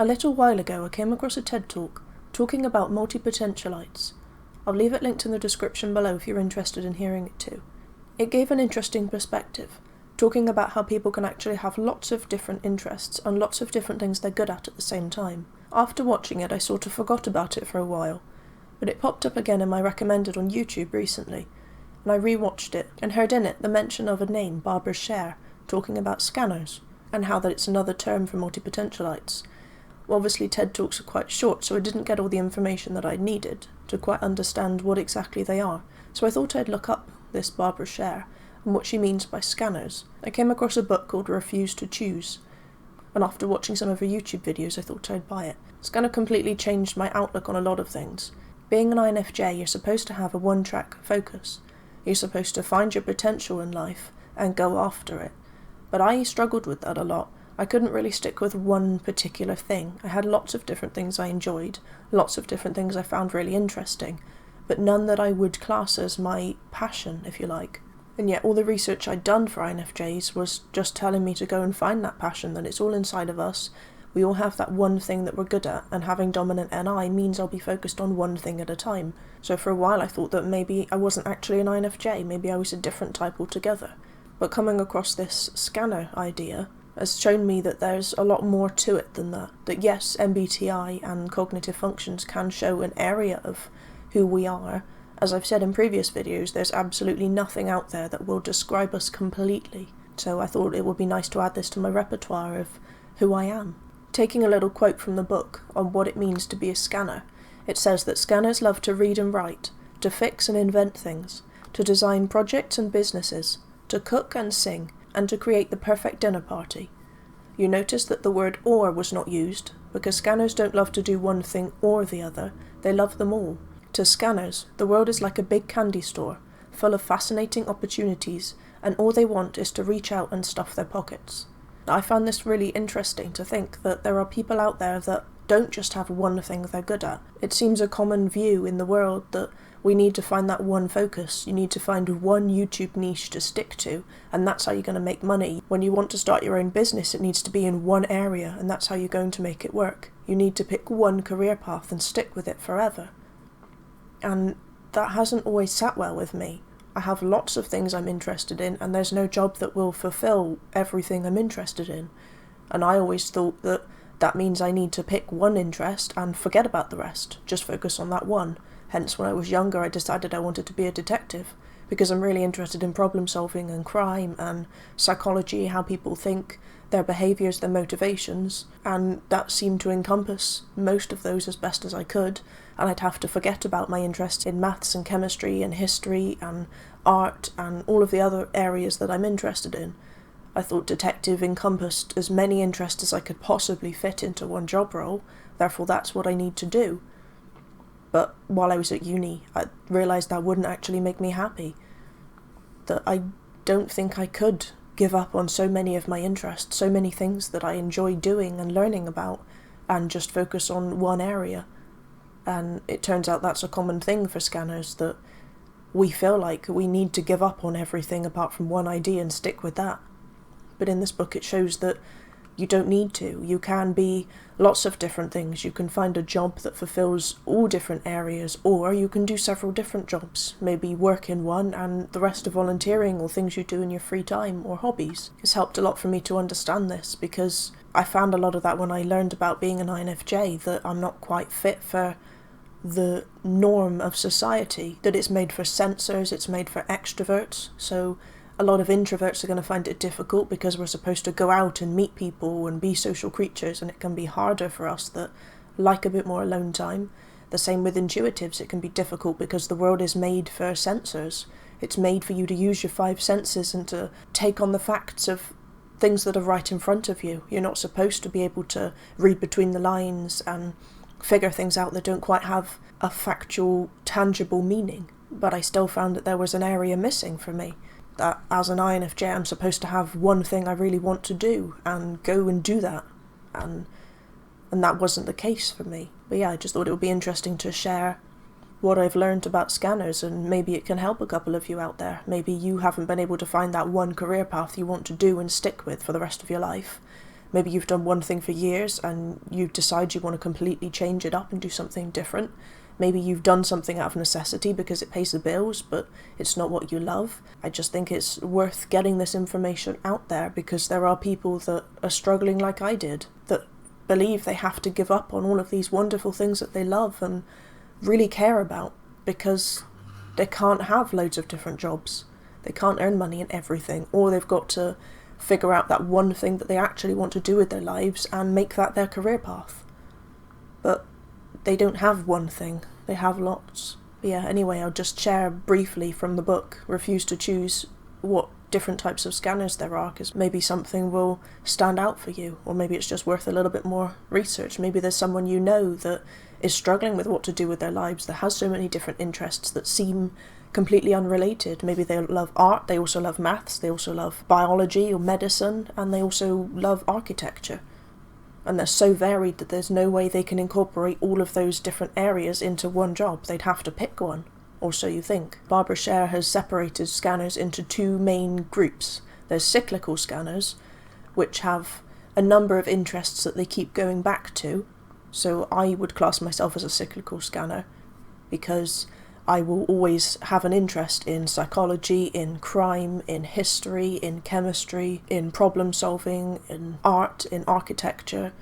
A little while ago I came across a TED Talk talking about multipotentialites. I'll leave it linked in the description below if you're interested in hearing it too. It gave an interesting perspective, talking about how people can actually have lots of different interests and lots of different things they're good at the same time. After watching it I sort of forgot about it for a while, but it popped up again in my recommended on YouTube recently, and I rewatched it and heard in it the mention of a name, Barbara Sher, talking about scanners, and how that it's another term for multipotentialites. Well, obviously TED Talks are quite short, so I didn't get all the information that I needed to quite understand what exactly they are, so I thought I'd look up this Barbara Sher and what she means by scanners. I came across a book called Refuse to Choose, and after watching some of her YouTube videos I thought I'd buy it. It's kind of completely changed my outlook on a lot of things. Being an INFJ, you're supposed to have a one-track focus. You're supposed to find your potential in life and go after it. But I struggled with that a lot. I couldn't really stick with one particular thing. I had lots of different things I enjoyed, lots of different things I found really interesting, but none that I would class as my passion, if you like. And yet all the research I'd done for INFJs was just telling me to go and find that passion, that it's all inside of us. We all have that one thing that we're good at, and having dominant NI means I'll be focused on one thing at a time. So for a while I thought that maybe I wasn't actually an INFJ, maybe I was a different type altogether. But coming across this scanner idea has shown me that there's a lot more to it than that. That yes, MBTI and cognitive functions can show an area of who we are. As I've said in previous videos, there's absolutely nothing out there that will describe us completely. So I thought it would be nice to add this to my repertoire of who I am. Taking a little quote from the book on what it means to be a scanner, it says that scanners love to read and write, to fix and invent things, to design projects and businesses, to cook and sing, and to create the perfect dinner party. You notice that the word or was not used, because scanners don't love to do one thing or the other, they love them all. To scanners, the world is like a big candy store, full of fascinating opportunities, and all they want is to reach out and stuff their pockets. I found this really interesting to think that there are people out there that don't just have one thing they're good at. It seems a common view in the world that we need to find that one focus. You need to find one YouTube niche to stick to, and that's how you're going to make money. When you want to start your own business, it needs to be in one area, and that's how you're going to make it work. You need to pick one career path and stick with it forever. And that hasn't always sat well with me. I have lots of things I'm interested in, and there's no job that will fulfill everything I'm interested in. And I always thought that that means I need to pick one interest and forget about the rest, just focus on that one. Hence, when I was younger, I decided I wanted to be a detective, because I'm really interested in problem solving and crime and psychology, how people think, their behaviours, their motivations, and that seemed to encompass most of those as best as I could, and I'd have to forget about my interest in maths and chemistry and history and art and all of the other areas that I'm interested in. I thought detective encompassed as many interests as I could possibly fit into one job role, therefore that's what I need to do. But while I was at uni, I realised that wouldn't actually make me happy. That I don't think I could give up on so many of my interests, so many things that I enjoy doing and learning about, and just focus on one area. And it turns out that's a common thing for scanners, that we feel like we need to give up on everything apart from one idea and stick with that. But in this book it shows that you don't need to. You can be lots of different things. You can find a job that fulfills all different areas, or you can do several different jobs. Maybe work in one and the rest are volunteering or things you do in your free time or hobbies. It's helped a lot for me to understand this, because I found a lot of that when I learned about being an INFJ, that I'm not quite fit for the norm of society, that it's made for sensors, it's made for extroverts, so a lot of introverts are going to find it difficult because we're supposed to go out and meet people and be social creatures, and it can be harder for us that like a bit more alone time. The same with intuitives, it can be difficult because the world is made for sensors. It's made for you to use your five senses and to take on the facts of things that are right in front of you. You're not supposed to be able to read between the lines and figure things out that don't quite have a factual, tangible meaning. But I still found that there was an area missing for me. That as an INFJ I'm supposed to have one thing I really want to do and go and do that, and that wasn't the case for me. But yeah, I just thought it would be interesting to share what I've learned about scanners, and maybe it can help a couple of you out there. Maybe you haven't been able to find that one career path you want to do and stick with for the rest of your life. Maybe you've done one thing for years and you decide you want to completely change it up and do something different. Maybe you've done something out of necessity because it pays the bills, but it's not what you love. I just think it's worth getting this information out there, because there are people that are struggling like I did, that believe they have to give up on all of these wonderful things that they love and really care about, because they can't have loads of different jobs. They can't earn money in everything, or they've got to figure out that one thing that they actually want to do with their lives and make that their career path. But they don't have one thing, they have lots. But yeah, anyway, I'll just share briefly from the book, Refuse to Choose, what different types of scanners there are, because maybe something will stand out for you, or maybe it's just worth a little bit more research. Maybe there's someone you know that is struggling with what to do with their lives, that has so many different interests that seem completely unrelated. Maybe they love art, they also love maths, they also love biology or medicine, and they also love architecture. And they're so varied that there's no way they can incorporate all of those different areas into one job. They'd have to pick one, or so you think. Barbara Sher has separated scanners into two main groups. There's cyclical scanners, which have a number of interests that they keep going back to. So I would class myself as a cyclical scanner, because I will always have an interest in psychology, in crime, in history, in chemistry, in problem solving, in art, in architecture.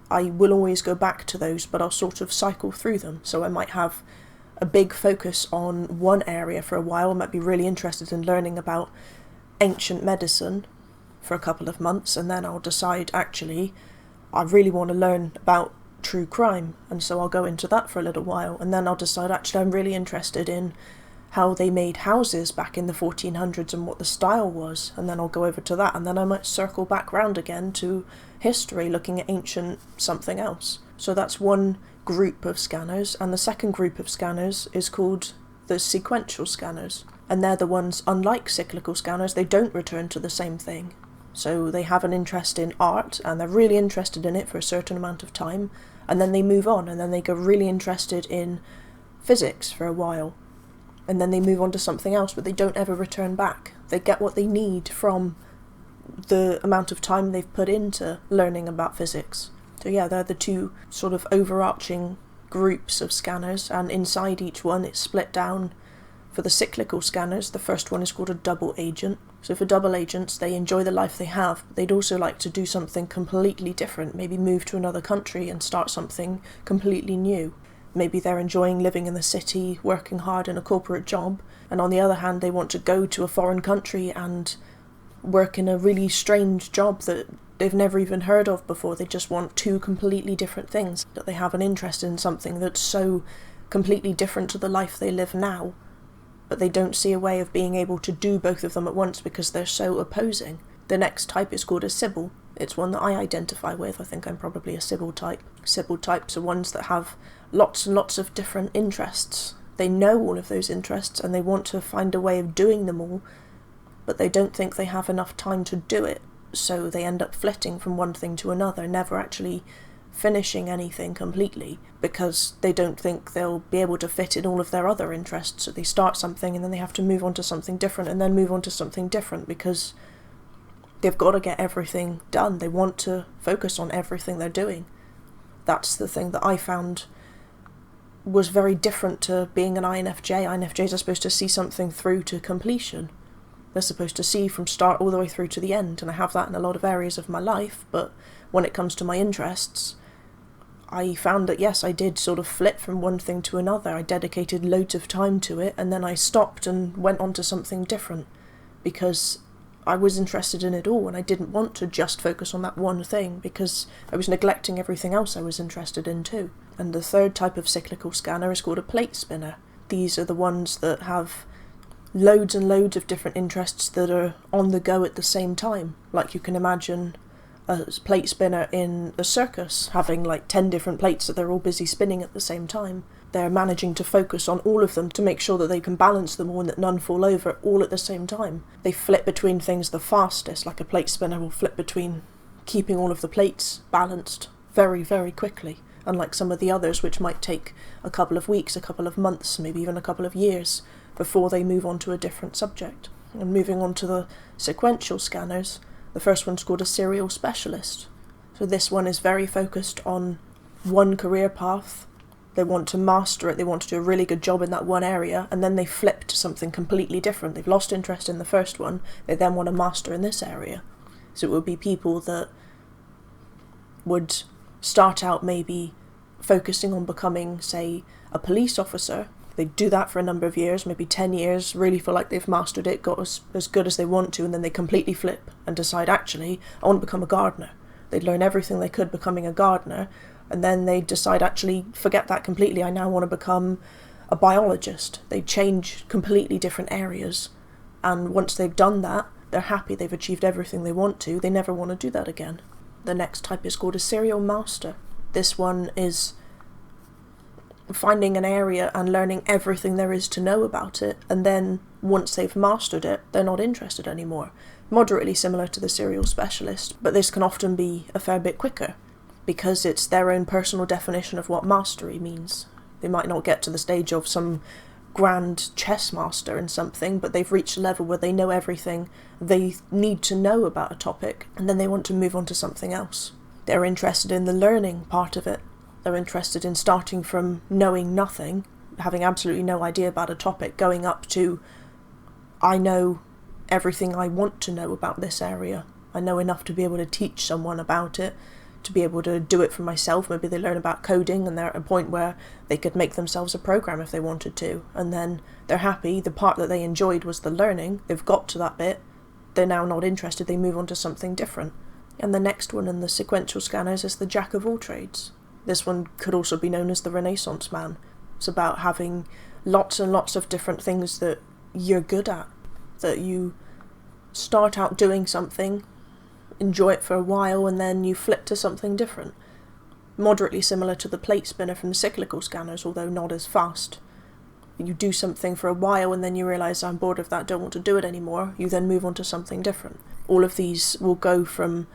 I will always go back to those, but I'll sort of cycle through them. So I might have a big focus on one area for a while. I might be really interested in learning about ancient medicine for a couple of months, and then I'll decide, actually, I really want to learn about true crime, and so I'll go into that for a little while, and then I'll decide, actually, I'm really interested in how they made houses back in the 1400s and what the style was, and then I'll go over to that, and then I might circle back round again to history, looking at ancient something else. So that's one group of scanners, and the second group of scanners is called the sequential scanners, and they're the ones, unlike cyclical scanners, they don't return to the same thing. So they have an interest in art, and they're really interested in it for a certain amount of time, and then they move on, and then they get really interested in physics for a while, and then they move on to something else, but they don't ever return back. They get what they need from the amount of time they've put into learning about physics. So yeah, they're the two sort of overarching groups of scanners, and inside each one it's split down. For the cyclical scanners, the first one is called a double agent. So for double agents, they enjoy the life they have, but they'd also like to do something completely different, maybe move to another country and start something completely new. Maybe they're enjoying living in the city, working hard in a corporate job, and on the other hand, they want to go to a foreign country and work in a really strange job that they've never even heard of before. They just want two completely different things, that they have an interest in something that's so completely different to the life they live now, but they don't see a way of being able to do both of them at once because they're so opposing. The next type is called a Sybil. It's one that I identify with. I think I'm probably a Sybil type. Sybil types are ones that have lots and lots of different interests. They know all of those interests and they want to find a way of doing them all, but they don't think they have enough time to do it, so they end up flitting from one thing to another, never actually finishing anything completely, because they don't think they'll be able to fit in all of their other interests. So they start something and then they have to move on to something different and then move on to something different, because they've got to get everything done. They want to focus on everything they're doing. That's the thing that I found was very different to being an INFJ. INFJs are supposed to see something through to completion. They're supposed to see from start all the way through to the end, and I have that in a lot of areas of my life, but when it comes to my interests, I found that yes, I did sort of flit from one thing to another. I dedicated loads of time to it, and then I stopped and went on to something different, because I was interested in it all, and I didn't want to just focus on that one thing, because I was neglecting everything else I was interested in too. And the third type of cyclical scanner is called a plate spinner. These are the ones that have loads and loads of different interests that are on the go at the same time. Like you can imagine a plate spinner in a circus having like 10 different plates that they're all busy spinning at the same time. They're managing to focus on all of them to make sure that they can balance them all and that none fall over all at the same time. They flip between things the fastest, like a plate spinner will flip between keeping all of the plates balanced very, very quickly, unlike some of the others which might take a couple of weeks, a couple of months, maybe even a couple of years before they move on to a different subject. And moving on to the sequential scanners, The first one's called a serial specialist. So this one is very focused on one career path. They want to master it, they want to do a really good job in that one area, and then they flip to something completely different. They've lost interest in the first one, they then want to master in this area. So it would be people that would start out maybe focusing on becoming, say, a police officer. They do that for a number of years, maybe 10 years, really feel like they've mastered it, got as good as they want to, and then they completely flip and decide, actually, I want to become a gardener. They'd learn everything they could becoming a gardener, and then they decide, actually, forget that completely, I now want to become a biologist. They change completely different areas, and once they've done that, they're happy, they've achieved everything they want to, they never want to do that again. The next type is called a serial master. This one is finding an area and learning everything there is to know about it, and then once they've mastered it, they're not interested anymore. Moderately similar to the serial specialist, but this can often be a fair bit quicker, because it's their own personal definition of what mastery means. They might not get to the stage of some grand chess master in something, but they've reached a level where they know everything they need to know about a topic, and then they want to move on to something else. They're interested in the learning part of it. They're interested in starting from knowing nothing, having absolutely no idea about a topic, going up to, I know everything I want to know about this area. I know enough to be able to teach someone about it, to be able to do it for myself. Maybe they learn about coding and they're at a point where they could make themselves a program if they wanted to, and then they're happy. The part that they enjoyed was the learning. They've got to that bit. They're now not interested. They move on to something different. And the next one in the sequential scanners is the jack of all trades. This one could also be known as the Renaissance man. It's about having lots and lots of different things that you're good at, that you start out doing something, enjoy it for a while, and then you flip to something different. Moderately similar to the plate spinner from the cyclical scanners, although not as fast. You do something for a while and then you realise, I'm bored of that, don't want to do it anymore. You then move on to something different. All of these will go from,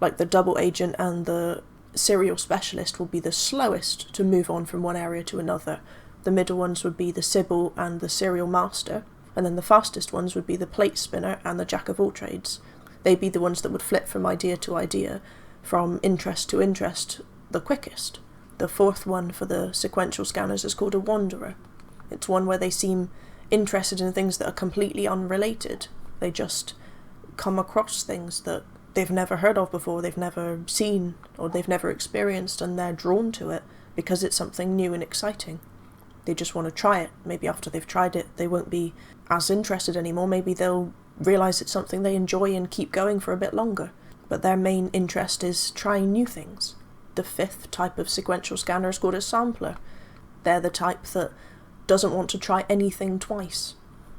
like the double agent and the serial specialist will be the slowest to move on from one area to another. The middle ones would be the Sybil and the serial master, and then the fastest ones would be the plate spinner and the jack of all trades. They'd be the ones that would flip from idea to idea, from interest to interest the quickest. The fourth one for the sequential scanners is called a wanderer. It's one where they seem interested in things that are completely unrelated. They just come across things that they've never heard of before, they've never seen, or they've never experienced, and they're drawn to it because it's something new and exciting. They just want to try it. Maybe after they've tried it, they won't be as interested anymore. Maybe they'll realise it's something they enjoy and keep going for a bit longer. But their main interest is trying new things. The fifth type of sequential scanner is called a sampler. They're the type that doesn't want to try anything twice,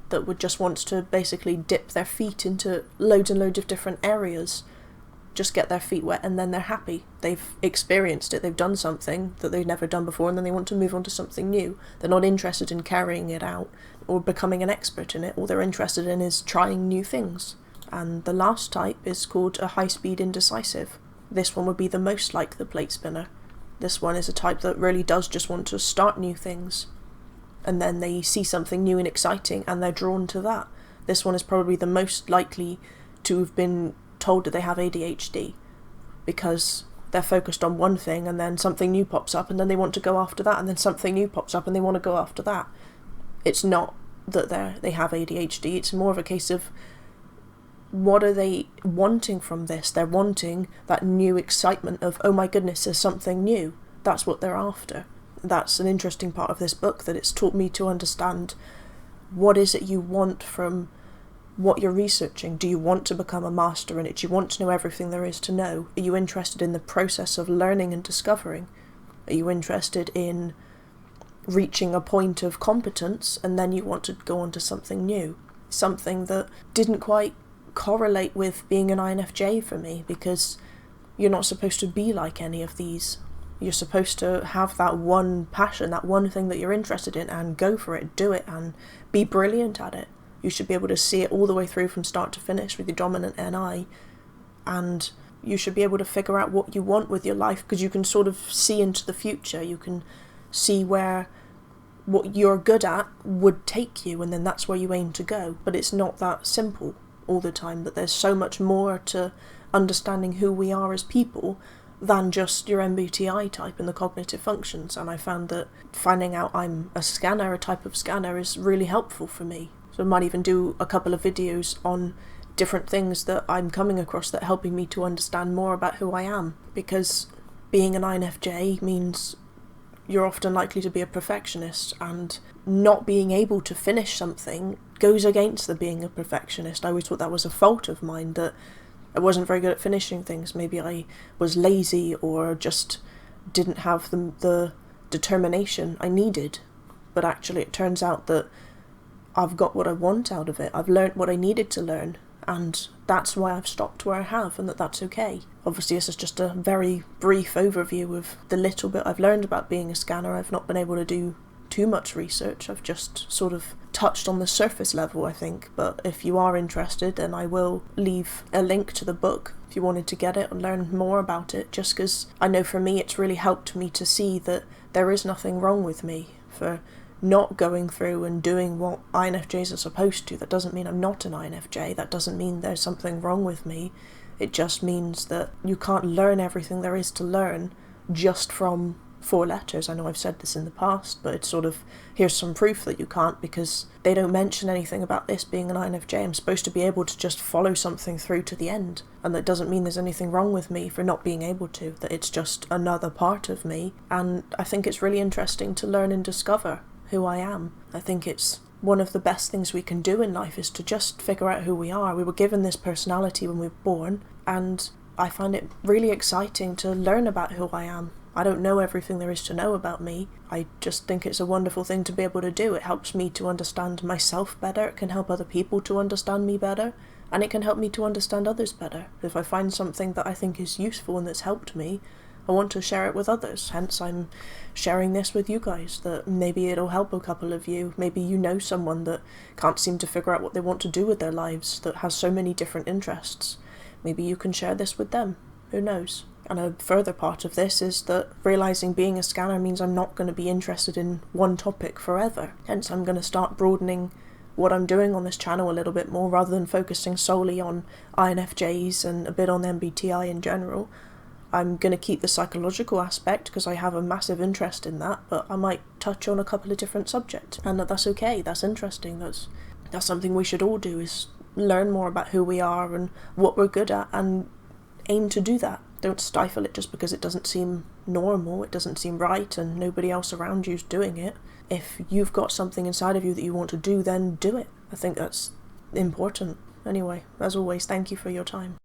that would just want to basically dip their feet into loads and loads of different areas, just get their feet wet, and then they're happy. They've experienced it, they've done something that they've never done before, and then they want to move on to something new. They're not interested in carrying it out or becoming an expert in it. All they're interested in is trying new things. And the last type is called a high-speed indecisive. This one would be the most like the plate spinner. This one is a type that really does just want to start new things, and then they see something new and exciting and they're drawn to that. This one is probably the most likely to have been told that they have ADHD, because they're focused on one thing and then something new pops up and then they want to go after that, and then something new pops up and they want to go after that. It's not that they have ADHD, it's more of a case of what are they wanting from this? They're wanting that new excitement of, oh my goodness, there's something new. That's what they're after. That's an interesting part of this book, that it's taught me to understand what is it you want from what you're researching. Do you want to become a master in it? Do you want to know everything there is to know? Are you interested in the process of learning and discovering? Are you interested in reaching a point of competence and then you want to go on to something new? Something that didn't quite correlate with being an INFJ for me, because you're not supposed to be like any of these. You're supposed to have that one passion, that one thing that you're interested in, and go for it, do it, and be brilliant at it. You should be able to see it all the way through from start to finish with your dominant NI, and you should be able to figure out what you want with your life, because you can sort of see into the future. You can see where what you're good at would take you, and then that's where you aim to go. But it's not that simple. all the time, that there's so much more to understanding who we are as people than just your MBTI type and the cognitive functions. And I found that finding out I'm a scanner, a type of scanner, is really helpful for me. So I might even do a couple of videos on different things that I'm coming across that are helping me to understand more about who I am, because being an INFJ means you're often likely to be a perfectionist, and not being able to finish something goes against the being a perfectionist. I always thought that was a fault of mine, that I wasn't very good at finishing things. Maybe I was lazy or just didn't have the determination I needed. But actually it turns out that I've got what I want out of it. I've learned what I needed to learn, and that's why I've stopped where I have, and that's okay. Obviously this is just a very brief overview of the little bit I've learned about being a scanner. I've not been able to do too much research. I've just sort of touched on the surface level, I think. But if you are interested, then I will leave a link to the book if you wanted to get it and learn more about it, just because I know for me it's really helped me to see that there is nothing wrong with me for not going through and doing what INFJs are supposed to. That doesn't mean I'm not an INFJ. That doesn't mean there's something wrong with me. It just means that you can't learn everything there is to learn just from 4 letters. I know I've said this in the past, but it's sort of, here's some proof that you can't, because they don't mention anything about this being an INFJ. I'm supposed to be able to just follow something through to the end, and that doesn't mean there's anything wrong with me for not being able to, that it's just another part of me. And I think it's really interesting to learn and discover who I am. I think it's one of the best things we can do in life, is to just figure out who we are. We were given this personality when we were born, and I find it really exciting to learn about who I am. I don't know everything there is to know about me. I just think it's a wonderful thing to be able to do. It helps me to understand myself better, it can help other people to understand me better, and it can help me to understand others better. If I find something that I think is useful and that's helped me, I want to share it with others. Hence I'm sharing this with you guys, that maybe it'll help a couple of you. Maybe you know someone that can't seem to figure out what they want to do with their lives, that has so many different interests. Maybe you can share this with them. Who knows? And a further part of this is that realising being a scanner means I'm not going to be interested in one topic forever. Hence I'm going to start broadening what I'm doing on this channel a little bit more, rather than focusing solely on INFJs and a bit on MBTI in general. I'm going to keep the psychological aspect because I have a massive interest in that, but I might touch on a couple of different subjects, and that's okay, that's interesting, that's something we should all do, is learn more about who we are and what we're good at, and aim to do that. Don't stifle it just because it doesn't seem normal, it doesn't seem right, and nobody else around you's doing it. If you've got something inside of you that you want to do, then do it. I think that's important. Anyway, as always, thank you for your time.